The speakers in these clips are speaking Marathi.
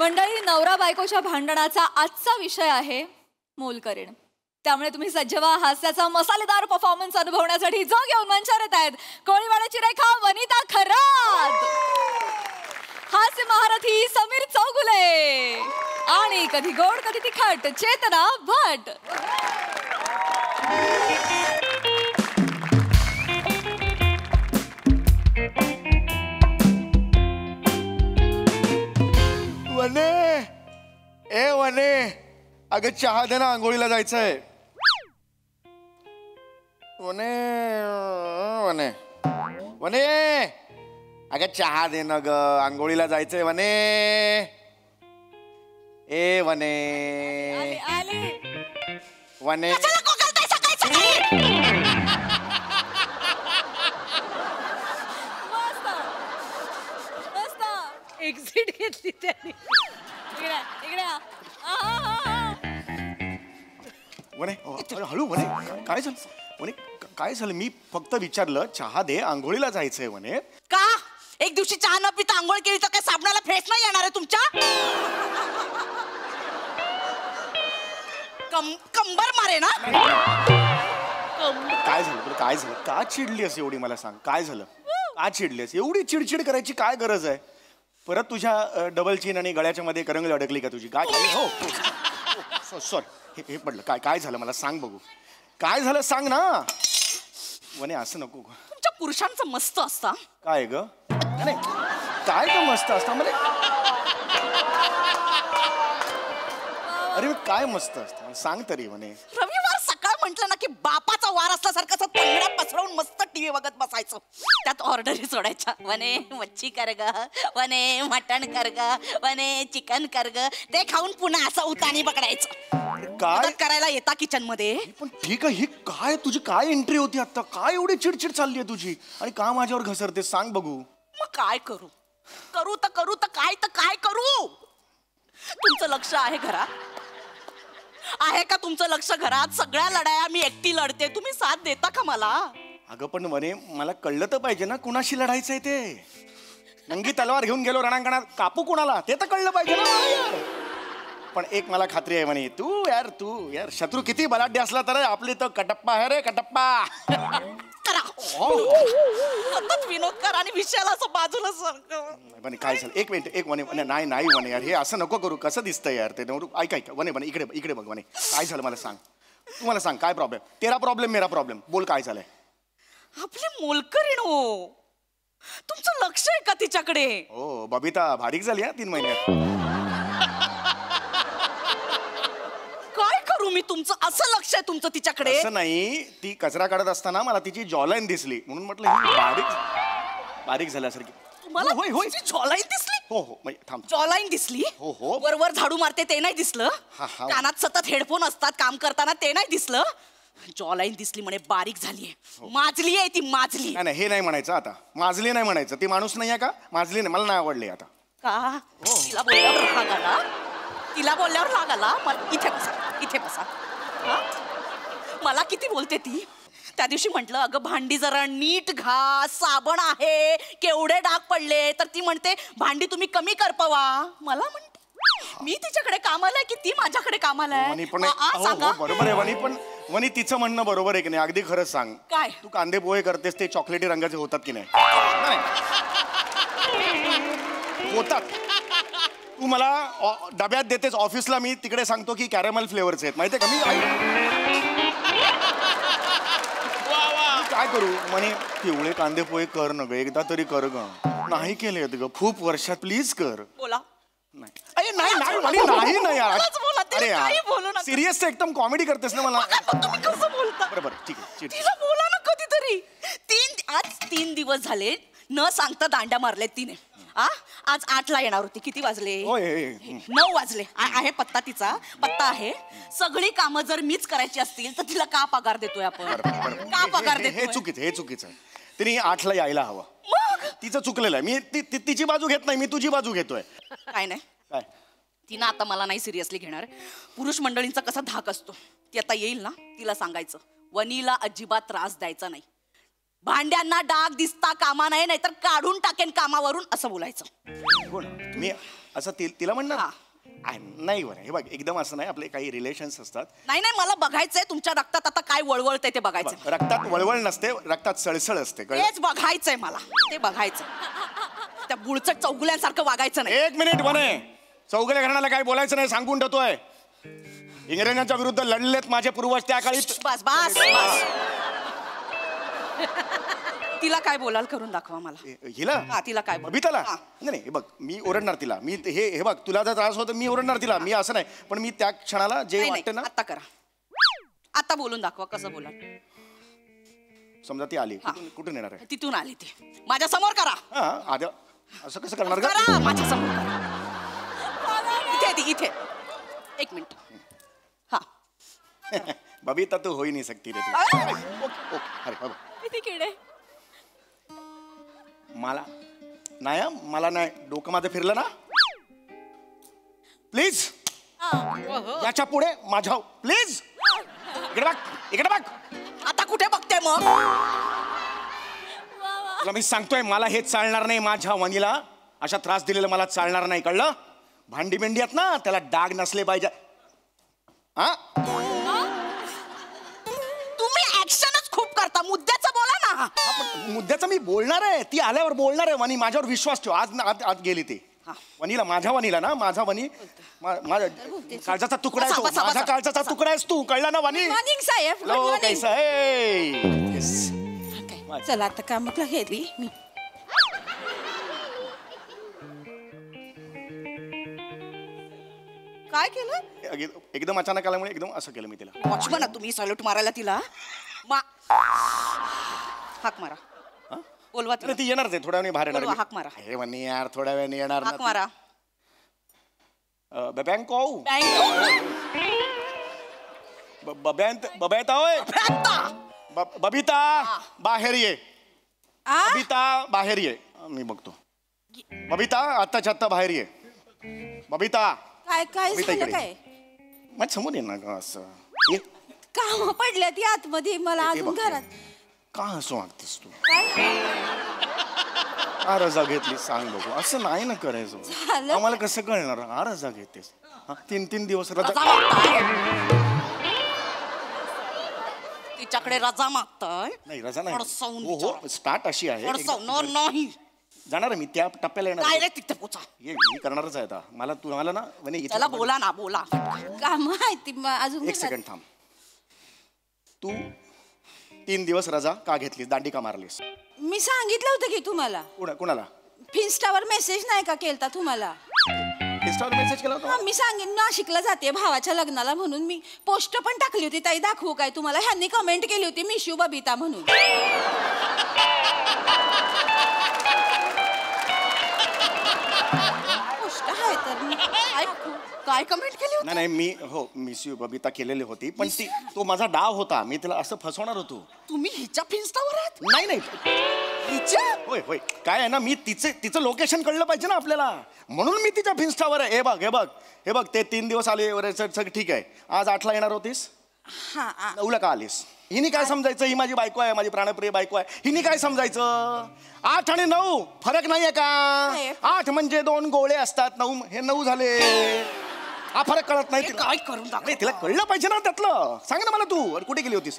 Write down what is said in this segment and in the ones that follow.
मंडळी, नवरा बायकोच्या भांडणाचा आजचा विषय आहे मोलकरीण. त्यामुळे तुम्ही सज्ज व्हा हास्याचा मसालेदार परफॉर्मन्स अनुभवण्यासाठी जो घेऊन मंचावर येत आहेत कोळीवाड्याची रेखा वनिता खरात, हास्य महारथी समीर चौगुले आणि कधी गोड कधी तिखट चेतना भट. वने, ए वने, अगं चहा दे ना, आंघोळीला जायचंय. वने वने वने, अगं चहा दे ना ग, आंघोळीला जायचंय वने. ए वने वने, एक्झिट घेतली त्याने. इकडे वने हळू. वने काय झालं? वने काय झालं? मी फक्त विचारलं चहा दे, आंघोळीला जायचंय. वने का एक दिवशी चहा न पिता आंघोळ केली तर काय साबणाला फ्रेश नाही येणार आहे तुमच्या? कंबर मारे ना. काय झालं? काय झालं? का चिडली अस एवढी? मला सांग, काय झालं? का चिडलीस? एवढी चिडचिड करायची काय गरज आहे? परत तुझ्या डबल चीन आणि गळ्याच्या मध्ये करंगळी अडकली का तुझी? काय? हो सॉरी, हे पडलं. काय झालं मला सांग बघू. काय झालं सांग ना. वने असं नको. तुमच्या पुरुषांचं मस्त असतं. काय ग? नाही काय का मस्त असतं मला? अरे काय मस्त असतं सांग तरी. वने रविवार सकाळ म्हटलं ना की बापाचा वार असल्यासारखं असं तंगड्या पसरवून मस्त टीव्ही बघत बसायचं. त्यात ऑर्डरी सोडायच्या. वने मच्छी कर ग, वने मटण कर ग, वने चिकन कर ग. ते खाऊन पुन्हा असं उतानी पकडायचं. काय करायला येता किचन मध्ये? पण ठीक आहे, ही काय तुझी काय एंट्री होती आता? काय एवढी चिडचिड चालली आहे तुझी? आणि का माझ्यावर घसरते सांग बघू. मग काय करू? करू तर काय करू? तुमचं लक्ष आहे घरात? आहे का तुमचं लक्ष घरात? सगळ्या लढाया मी एकटी लढते, तुम्ही साथ देता का मला? अगं पण वने मला कळलं तर पाहिजे ना कुणाशी लढायचंय ते. नंगी तलवार घेऊन गेलो रणांगणात, कापू कुणाला ते तर कळलं पाहिजे ना. पण एक मला खात्री आहे म्हणे, तू यार शत्रू किती बलाढ्य असला तर आपली तो कटप्पा आहे रे, कटप्पा. सतत विनोद कर आणि विषयाला असं बाजूला वने काय झालं? एक मिनिट, एक वने नाही वने यार, हे असं नको करू. कसं दिसतंय यार ते? ऐक वने इकडे बघ. वने काय झालं मला सांग. तू मला सांग काय प्रॉब्लेम? तेरा प्रॉब्लेम मेरा प्रॉब्लेम, बोल काय झालंय? आपली मोलकरीण हो, तुमचं लक्ष आहे का तिच्याकडे? हो बबिता बारीक झाली 3 महिन्यात. काय करू मी? तुमचं असं लक्ष आहे तुमचं तिच्याकडे? असं नाही, ती कचरा काढत असताना मला तिची जॉलाईन दिसली म्हणून म्हटलं ही बारीक झाल्यासारखी. मला होय जॉलाईन दिसली? हो थांब. जॉलाईन दिसली? हो. वर झाडू मारते ते नाही दिसलं? कानात सतत हेडफोन असतात काम करताना ते नाही दिसलं? जॉलाईन दिसली म्हणे बारीक झालीये. माजली आहे ती, माजली. नाही हे नाही म्हणायचं आता. माजली नाही म्हणायचं. ती माणूस नाही आहे का? माजली नाही, मला नाही आवडली आता. का? तिला बोलल्यावर राग आला? तिला बोलल्यावर राग आला? इथे बसा. मला किती बोलते ती. त्या दिवशी म्हटलं अगं भांडी जरा नीट घास, साबण आहे, केवढे डाग पडले. तर ती म्हणते भांडी तुम्ही कमी करपवा. मला म्हणते मी तिच्याकडे कामाला आहे की ती माझ्याकडे कामाला आहे? बरोबर आहे वनी तिचं म्हणणं बरोबर आहे की नाही? अगदी खरंच सांग. काय? तू कांदे पोहे करतेस ते चॉकलेटी रंगाचे होतात की नाही? होतात. तू मला डब्यात देतेस ऑफिसला, मी तिकडे सांगतो की कॅरेमल फ्लेवरचे आहेत माहितीये का? मी काय करू म्हणे? पिवळे कांदे पोहे कर ना ग, एकदा तरी कर ग. नाही केले ग खूप वर्षात, प्लीज कर. बोला. नाही यार. अरे यार सिरियस एकदम कॉमेडी करतेस ना मला. बरोबर ठीक आहे. तिला बोला ना कधीतरी. आज 3 दिवस झाले न सांगता दांड्या मारले तिने. आज 8ला येणार होती. किती वाजले? 9 वाजले. आहे पत्ता, तिचा पत्ता आहे. सगळी कामं जर मीच करायची असतील तर तिला का पगार देतोय आपण? का पगार देतोय? हे चुकीचं आहे. तिने 8ला यायला हवं. तिचं चुकलेलं आहे. मी तिची बाजू घेत नाही, मी तुझी बाजू घेतोय. काय नाही काय तिनं आता मला नाही सिरियसली घेणार. पुरुष मंडळींचा कसा धाक असतो. ती आता येईल ना, तिला सांगायचं वनीला अजिबात त्रास द्यायचा नाही. भांड्यांना डाग दिसता कामा नये नाहीतर काढून टाकेन कामावरून असं बोलायचं. कोण मी असं तिला म्हणणार हा. नाही बरं हे बघ एकदम असं नाही आपले काही रिलेशन्स असतात. नाही नाही मला बघायचंय तुमच्या रक्तात आता काय वळवळतंय ते बघायचं. रक्तात वळवळ नसते रक्तात सळसळ असते कळलं? तेच बघायचंय मला ते बघायचं. त्या बुळचट चौगुल्यांसारखं वागायचं नाही. एक मिनिट म्हणे चौगुले घराण्याला काय बोलायचं नाही सांगून ठेवतोय. इंग्रजांच्या विरुद्ध लढलेत माझे पूर्वज त्या काळी. बस बस बस. तिला काय बोलाल करून दाखवा मला. हिला हा तिला काय बोल. बबिताला हा. नाही हे बघ मी ओरडणार तिला मी हे बघ तुला जर त्रास होतो मी ओरडणार तिला मी असं नाही पण मी त्या क्षणाला जे नाही, वाटतं ना नाही, आता करा. आता बोलून दाखवा कसं बोला. समजा ती आली कुठून येणार आहे तिथून आली ती माझ्या समोर करा. हा आधी असं कसं करणार का करा माझ्या समोर करा. इथे ती इथे. एक मिनिट. हा बबिता तू होई नाही सकती रे तू. ओके, अरे बाबा किती किडे. मला नाही हं, मला नाही डोकं माझं फिरलं ना प्लीज याच्या पुढे माझ्या प्लीज इकडे बघ आता कुठे बघते मग. तुला मी सांगतोय मला हे चालणार नाही माझ्या वनीला अशा त्रास दिलेला मला चालणार नाही कळलं. भांडी बिंडी आहेत ना त्याला डाग नसले पाहिजे. हा तुम्ही ऍक्शनच खूप करता. मुद्द्याचं बोला ना. मुद्द्याचं मी बोलणार आहे ती आल्यावर बोलणार आहे वनी माझ्यावर विश्वास ठेव. आज गेली ती वनीला माझ्या वनीला ना माझा वनी माझा काळजाचा तुकडा आहे तो. बसा, बसा, माझा बसा. काळजाचा तुकडा आहेस तू कळला ना वनी. मॉर्निंग साहेब. हॅलो कैसा आहे चला आता कामातला घेतली मी. काय केलं. एकदम अचानक आल्यामुळे एकदम असं केलं मी तिला. वॉचमन तुम्ही सॅल्यूट मारायला तिला. हाक मारा. बोलवा अरे ती येणार ते थोड्या वेळाने बाहेर बोलवा, येणार हाक मारा. हे वनी यार थोड्या वेळाने येणार हाक मारा. बँको बबैता होय बबिता बाहेर ये. बबिता बाहेर ये मी बघतो. बबिता आत्ताच्या आत्ता बाहेर ये. बबिता काय काय बबिता झालं इकडे. काय माझ्या समोर ये ना ग असं ये. काम पडल्या ती आतमध्ये मला हे अजून बघ. घरात का असं वागतेस तू काय हा रजा घेतली सांग बघू असं नाही ना करायचं. झालं आम्हाला कसं कळणार हा रजा घेतेस. 3 दिवस रजा रजा मागताय. तिच्याकडे रजा मागताय. नाही रजा पडसावून नाही हो स्टार्ट अशी आहे पडसावणार नाही. जाणार आहे मी त्या टप्प्याला येणार काय आहे. रे तिथे पोचा. ये मी करणारच आहे आता मला तुम्हाला ना म्हणे इथे त्याला बोला ना बोला. काम आहे ती अजून एक घरात. सेकंड थांब. तू 3 दिवस रजा का घेतलीस दांडी का मारलीस मी सांगितलं होतं की तुम्हाला कुणाला फिन्स्टावर मेसेज नाही का केलता तुम्हाला. इंस्टावर मेसेज केला होता हा, मी सांगेन नाशिकला जाते भावाच्या लग्नाला म्हणून मी पोस्ट पण टाकली होती. ताई दाखवू काय तुम्हाला. ह्यांनी कमेंट केली होती मिशू बबिता म्हणून. पोस्ट आहे तर मी काय काय कमेंट केली होती. नाही नाही मी हो मिस यू बबिता केलेली होती पण ती तो माझा डाव होता मी तिला असं फसवणार होतो. तुम्ही हिच्या फिन्स्टावर आहात. नाही नाही हिच्या होय होय काय आहे ना मी तिचं लोकेशन कळलं पाहिजे ना आपल्याला म्हणून मी तिच्या फिन्स्टावर आहे. हे बघ ते 3 दिवस आले सगळं ठीक आहे. आज 8ला येणार होतीस हा 9ला का आलीस. हिने काय समजायचं ही माझी बायको आहे माझी प्राणप्रिय बायको आहे. हिने काय समजायचं 8 आणि 9 फरक नाहीये का. 8 म्हणजे 2 गोळे असतात 9 हे 9 झाले. हा फरक कळत नाही तिला. काय करून नाही, तिला कळलं पाहिजे ना त्यातलं. सांग ना मला तू कुठे गेली होतीस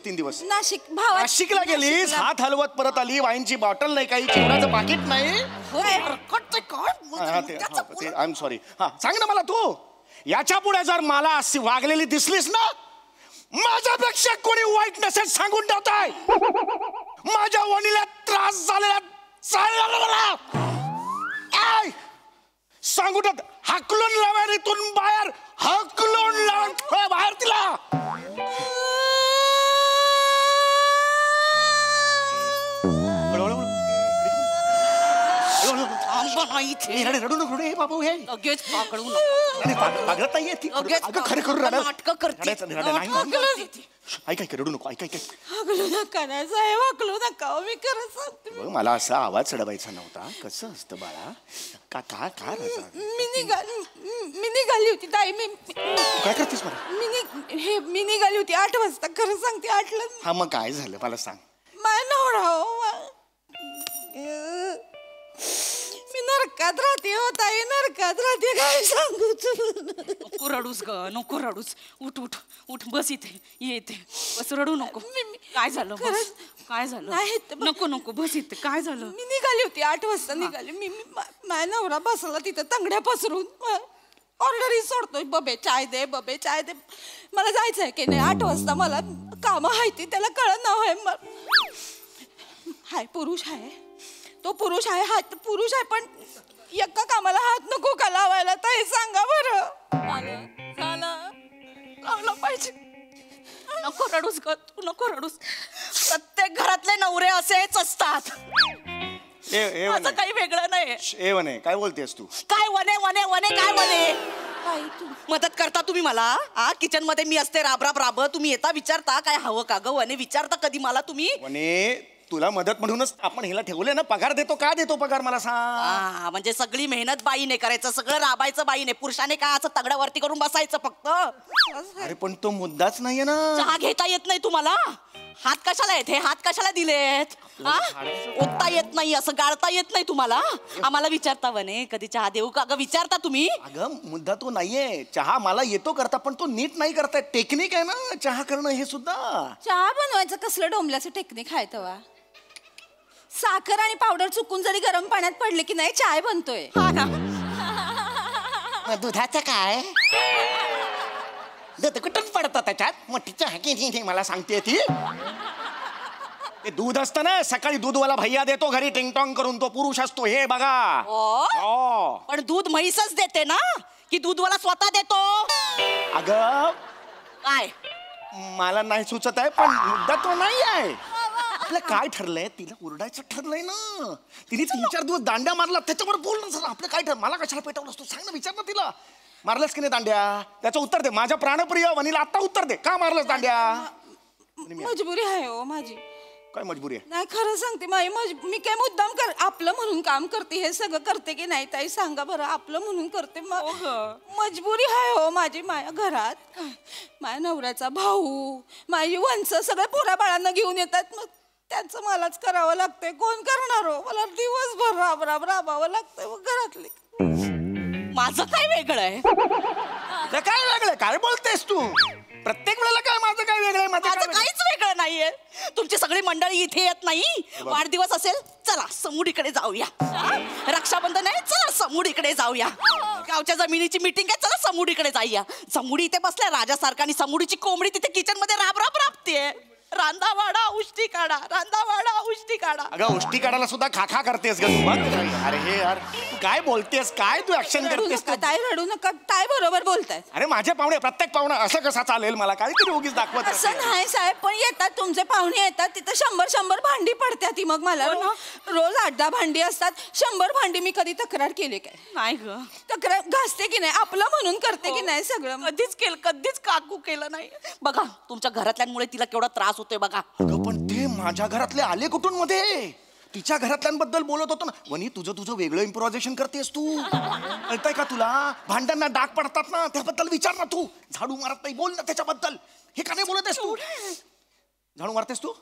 3 दिवस. नाशिक भावा नाशिकला गेलीस हात हलवत परत आली. वाईनची बॉटल नाही काही चिवडाचं पाकिट नाही. I am sorry. हा सांग ना मला तू याच्या पुढे जर मला अशी वागलेली दिसलीस ना माझ्यापेक्षा कोणी वाईट नसेल सांगून ठेवताय. माझ्या वणीला त्रास झालेला सांगून ठेवत हाकलून लावा इथून बाहेर हाकलून लावा बाहेर तिला. रडू नको रे बाबू हे लगेच पाकडू नको. पागळत नाहीये ती खरं करू नाटकं करते. ऐक रडू नको ऐक हगलू नका ना साहेब हगलू नका हो, मी खरं सांगते. बघ मला असा आवाज चढवायचा नव्हता. कसं असतं बाळा का का का रजा मी निघाली होती ताई. मी तू काय करतेस मला मी निघाली होती 8 वाजता. खरं सांगते 8ला. हा मग काय झालं मला सांग. माझ्या सोडा हो. मी नरकात राहते हो ताई, नरकात राहते. काय सांगू तुला. नको रडूस ग, नको रडूस. उठ उठ उठ, बस इथे, ये इथे बस, रडू नको. काय झालं बस, काय झालं. नाही, नको नको, बस इथे. काय झालं. मी निघाली होती 8 वाजता निघाली. माझ्या नवरा बसला तिथं तंगड्या पसरून. ऑर्डरही सोडतोय, बबे चाय दे, बबे चाय दे. मला जायचंय की नाही 8 वाजता, मला कामं आहे त्याला कळत नाव आहे. हाय पुरुष आहे, तो पुरुष आहे, हात पुरुष आहे, पण एका कामाला हात नको का लावायला. ताई सांगा बरं. लावला पाहिजे. नको रडूस ग, तू नको रडूस. प्रत्येक घरातले नवरे असेच असतात. असं काही वेगळं नाही. वने काय बोलतेस तू. काय वने वने वने, काय वने. ताई तू मदत करता तुम्ही मला. किचन मध्ये मी असते राब राब राब, तुम्ही येता विचारता काय हवं का ग. वने विचारता कधी मला तुम्ही. वने तुला मदत म्हणूनच आपण हिला ठेवले ना. पगार देतो का देतो पगार मला सांग. म्हणजे सगळी मेहनत बाईने करायचं, सगळं राबायचं बाईने. पुरुषाने काय असं तगड्यावरती करून बसायचं फक्त. अरे पण तो मुद्दाच नाहीये ना. चहा घेता येत नाही तुम्हाला. हात कशाला येत, हे हात कशाला दिलेत. ओतता येत नाही, असं गाळता येत नाही तुम्हाला. आम्हाला विचारता वने कधी चहा देऊ का ग, विचारता तुम्ही. अगं मुद्दा तो नाहीये. चहा मला येतो करता, पण तो नीट नाही करताय. टेक्निक आहे ना चहा करणं हे सुद्धा. चहा बनवायचं कसलं डोंबल्याचं टेक्निक आहे तेव्हा. साखर आणि पावडर चुकून जरी गरम पाण्यात पडले की नाही चाय बनतोय. हा ना. दुधाचं काय दूध कुठून पडतं त्याच्यात. मोठी चहा की मला सांगते ती. ते दूध असतं ना, सकाळी दूधवाला भैया देतो घरी टिंगटॉंग करून. तो पुरुष असतो हे बघा. हो, पण दूध म्हैसच देते ना, की दूधवाला स्वतः देतो. अगं काय मला नाही सुचत आहे, पण मुद्दा तो नाही आहे. आपलं काय ठरलंय, तिला ओरडायचं ठरलंय ना. तिने 3-4 दिवस दांड्या मारला, त्याच्यावर बोल ना जरा. आपलं काय ठर, मला कशाला पेटवलं असतो सांग ना, विचार ना तिला. मारलंस की नाही दांड्या, त्याचं उत्तर दे. माझ्या प्राणप्रिय वनीला आता उत्तर दे, का मारलंस दांड्या. मजबुरी आहे हो माझी. काय मजबुरी आहे. नाही खरं सांगते, मी काय मुद्दाम आपलं म्हणून काम करते, हे सगळं करते की नाही ताई सांगा बरं. आपलं म्हणून करते, मजबुरी आहे हो माझी. माझ्या घरात माझ्या नवऱ्याचा भाऊ, माझी वंच सगळ्या पोरा बाळांना घेऊन येतात. मग त्यांचं मलाच करावं लागतंय. कोण करणार हो. मला दिवसभर राब राब राबावं लागतंय. मग घरातले. माझं काय वेगळं आहे. काय वेगळं, काय बोलतेस तू. प्रत्येक वेळेला काय माझं काय वेगळं आहे. माझं काहीच वेगळं नाहीये. तुमची सगळी मंडळी इथे येत नाही. वाढदिवस असेल चला समुडीकडे जाऊया. रक्षाबंधन आहे चला समुडीकडे जाऊया. गावच्या जमिनीची मीटिंग आहे चला समुडीकडे जाऊया. समुडी इथे बसल्या राजासारखा आणि समुडीची कोंबडी तिथे किचन मध्ये राब राब राबते. रांदा वाडा उष्टी काढा, रांदा वाडा उष्टी काढा. अगं उष्टी काढायला सुद्धा खाखा करतेस ग तू. बघ अरे हे यार तू काय बोलतेस, काय तू ऍक्शन करतेस. ताई रडू नका. ताई बरोबर बोलताय. अरे माझे पाहुणे, प्रत्येक पाहुणा असं कसा चालेल. मला काहीतरी उगीच दाखवत असं नाही साहेब, पण येतात तुमचे पाहुणे येतात तिथं 100 भांडी पडतात. ती मग मला रोज 8-10 भांडी असतात. 100 भांडी मी कधी तक्रार केली काय नाही ग. तक्रार घासते की नाही, आपलं म्हणून करते की नाही सगळं. कधीच काकू केलं नाही. बघा तुमच्या घरातल्यांमुळे तिला केवढा त्रास होतोय बघा. पण ते माझ्या घरातले आले कुठून मध्ये. तिच्या घरातल्यांबद्दल बोलत होतो ना. वनी तुझं वेगळं इम्प्रोव्हायझेशन करतेस तू. कळतंय का तुला. भांड्यांना डाग पडतात ना, त्याबद्दल विचार ना तू. झाडू मारत नाही, बोल ना त्याच्याबद्दल. हे का नाही बोलतेस तू. झाडू मारतेस तू.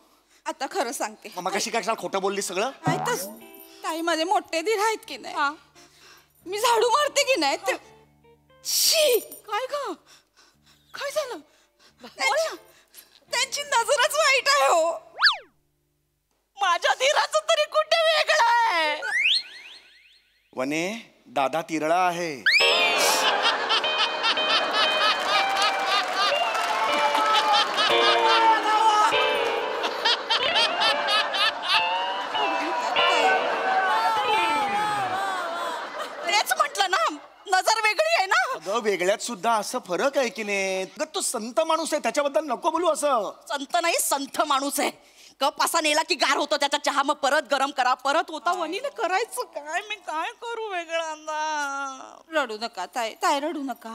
आता खरं सांगते. मग कशी काय खोटं बोलली सगळं. नाही तस ताई माझे मोठे दीर आहेत की नाही, मी झाडू मारते की नाही ते शी. काय ग काय झालं. त्यांची नजरच वाईट आहे हो. माझ्या धीराचं तरी कुठे वेगळं आहे. वने दादा तिरळा आहे. तेच म्हटलं ना, नजर वेगळी आहे ना. अगं वेगळ्यात सुद्धा असं फरक आहे की नाही. तो संत माणूस आहे, त्याच्याबद्दल नको बोलू असं. संत नाही संथ माणूस आहे. कप असा नेला की गार होतो त्याचा चहा, मग परत गरम करा, परत होता. वनीने करायचं काय, मी काय करू वेगळा. रडू नका ताई, ताई रडू नका.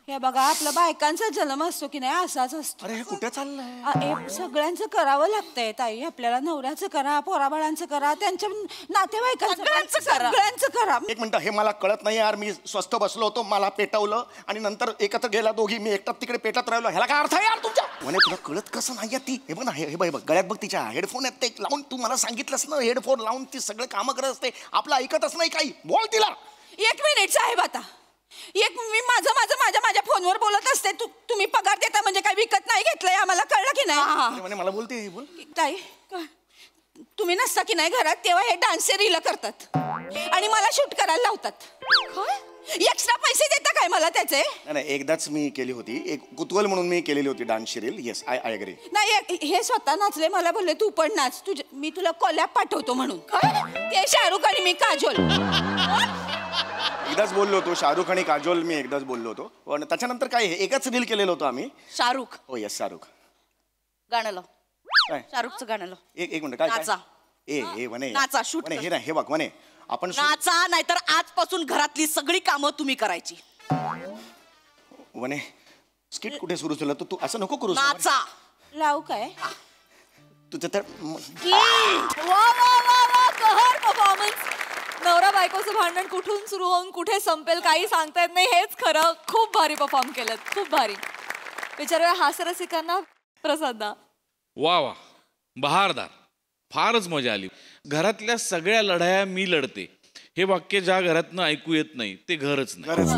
हे बघा आपला बायकांचा जन्म असतो की नाही असाच असतो. अरे हे कुठे चाललंय. सगळ्यांचं करावं लागतंय ताई. आपल्याला नवऱ्याचं करा, पोराबाळांचं करा, त्यांच्या नातेवाईकांचं सगळ्यांचं करा. एक मिनिट, हे मला कळत नाही यार. मी स्वस्त बसलो होतो, मला पेटवलं आणि नंतर एकत्र गेला दोघी. मी एकटाच तिकडे पेटत राहिलो. ह्याला काय अर्थ आहे यार तुमच्या. म्हणे तुला कळत कसं नाही ती. हे बघ ना, हे बघ गळ्यात बघ तिच्या. त्या हेडफोन आहेत ते लावून तू मला सांगितलंस ना हेडफोन लावून ती सगळे कामं करत असते आपलं ऐकतच नाही काही बोल तिला. 1 मिनिट साहेब आता मी माझ्या फोनवर बोलत असते तुम्ही पगार देता म्हणजे काही विकत नाही घेतलंय आम्हाला कळलं की नाही. म्हणे मला बोलते बोल ताई तुम्ही नसता की नाही घरात तेव्हा हे डान्स रील करतात आणि मला शूट करायला लावतात. एक्स्ट्रा पैसे देता काय मला त्याचे? नाही एकदाच मी केली होती एक कुतूहल म्हणून मी केलेली होती dance reel. Yes I agree. नाही हे स्वतः नाचले मला बोलले तू पण नाच मी तुला कोलॅब पाठवतो म्हणून. ते शाहरुख आणि मी काजोल. एकदाच बोललो होतो शाहरुख आणि काजोल मी एकदाच बोललो होतो पण त्याच्यानंतर काय एकच रील केलेलं होतं आम्ही. शाहरुख हो येस शाहरुख. गाणं लाव. काय शाहरुखचं गाणं लाव. एक मिनिट काय नाचा. ए म्हणे नाचा, shoot म्हणे कर. हे नाही हे बघ म्हणे आपण नाचा नाहीतर आजपासून घरातली सगळी कामं तुम्ही करायची. म्हणे स्किट कुठे सुरू झालं तू असं नको करू. नाचा. लावू काय? तुझं तर वा वा वा वा कहर परफॉर्मन्स. नवरा बायकोचं भांडण कुठून सुरू होऊन कुठे संपेल काही सांगता येत नाही हेच खरं. खूप भारी परफॉर्म केलं खूप भारी. विचारूया हास्यरसिकांना प्रसाददा. वा वा बहारदार फारच मजा आली. घरातल्या सगळ्या लढाया मी लढते हे वाक्य ज्या घरातनं ऐकू येत नाही ते घरच नाही.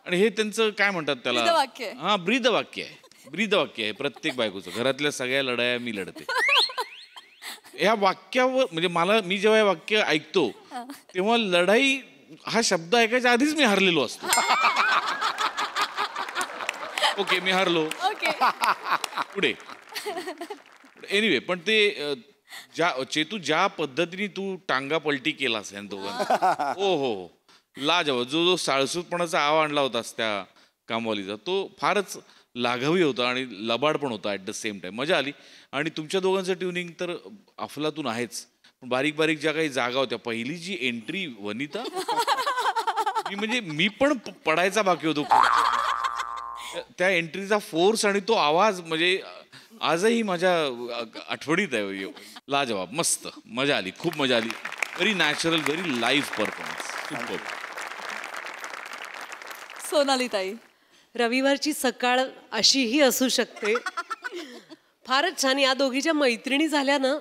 आणि हे त्यांचं काय म्हणतात त्याला ब्रीदवाक्य आहे. हा ब्रीदवाक्य आहे. ब्रीदवाक्य आहे प्रत्येक बायकोचं. घरातल्या सगळ्या लढाया मी लढते. या वाक्यावर म्हणजे मी जेव्हा हे वाक्य ऐकतो तेव्हा लढाई हा शब्द ऐकायच्या आधीच मी हरलेलो असतो. ओके मी हरलो ओके पुढे. एनिवे पण ते चेतू ज्या पद्धतीने तू टांगा पलटी केलास या दोघांना हो हो लाजवाब. जो साळसूतपणाचा आव आणला होतास त्या कामवालीचा तो फारच लाघवी होता आणि लबाड पण होता ॲट द सेम टाइम. मजा आली. आणि तुमच्या दोघांचं ट्युनिंग तर अफलातून आहेच. बारीक बारीक ज्या काही जागा होत्या पहिली जी एंट्री वनिता मी पण पडायचा बाकी होतो. त्या एंट्रीचा फोर्स आणि तो आवाज म्हणजे आजही माझ्या आठवणीत आहे. लाजवाब मस्त मजा आली खूप मजा आली. Very natural very live performance. Sonali ताई. रविवारची सकाळ अशीही असू शकते. फारच छान. या दोघीच्या मैत्रिणी झाल्या ना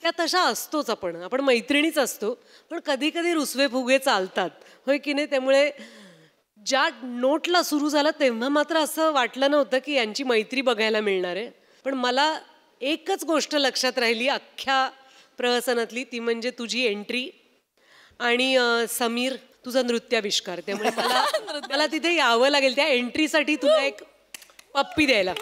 त्या तशा असतोच. आपण मैत्रिणीच असतो पण कधी कधी रुसवे फुगे चालतात होय की नाही. त्यामुळे ज्या नोटला सुरू झालं तेव्हा मात्र असं वाटलं नव्हतं की यांची मैत्री बघायला मिळणार आहे. पण मला एकच गोष्ट लक्षात राहिली अख्ख्या प्रहसनातली ती म्हणजे तुझी एंट्री आणि समीर तुझा नृत्याविष्कार. त्यामुळे मला तिथे यावं लागेल त्या एंट्रीसाठी तुला एक पप्पी द्यायला.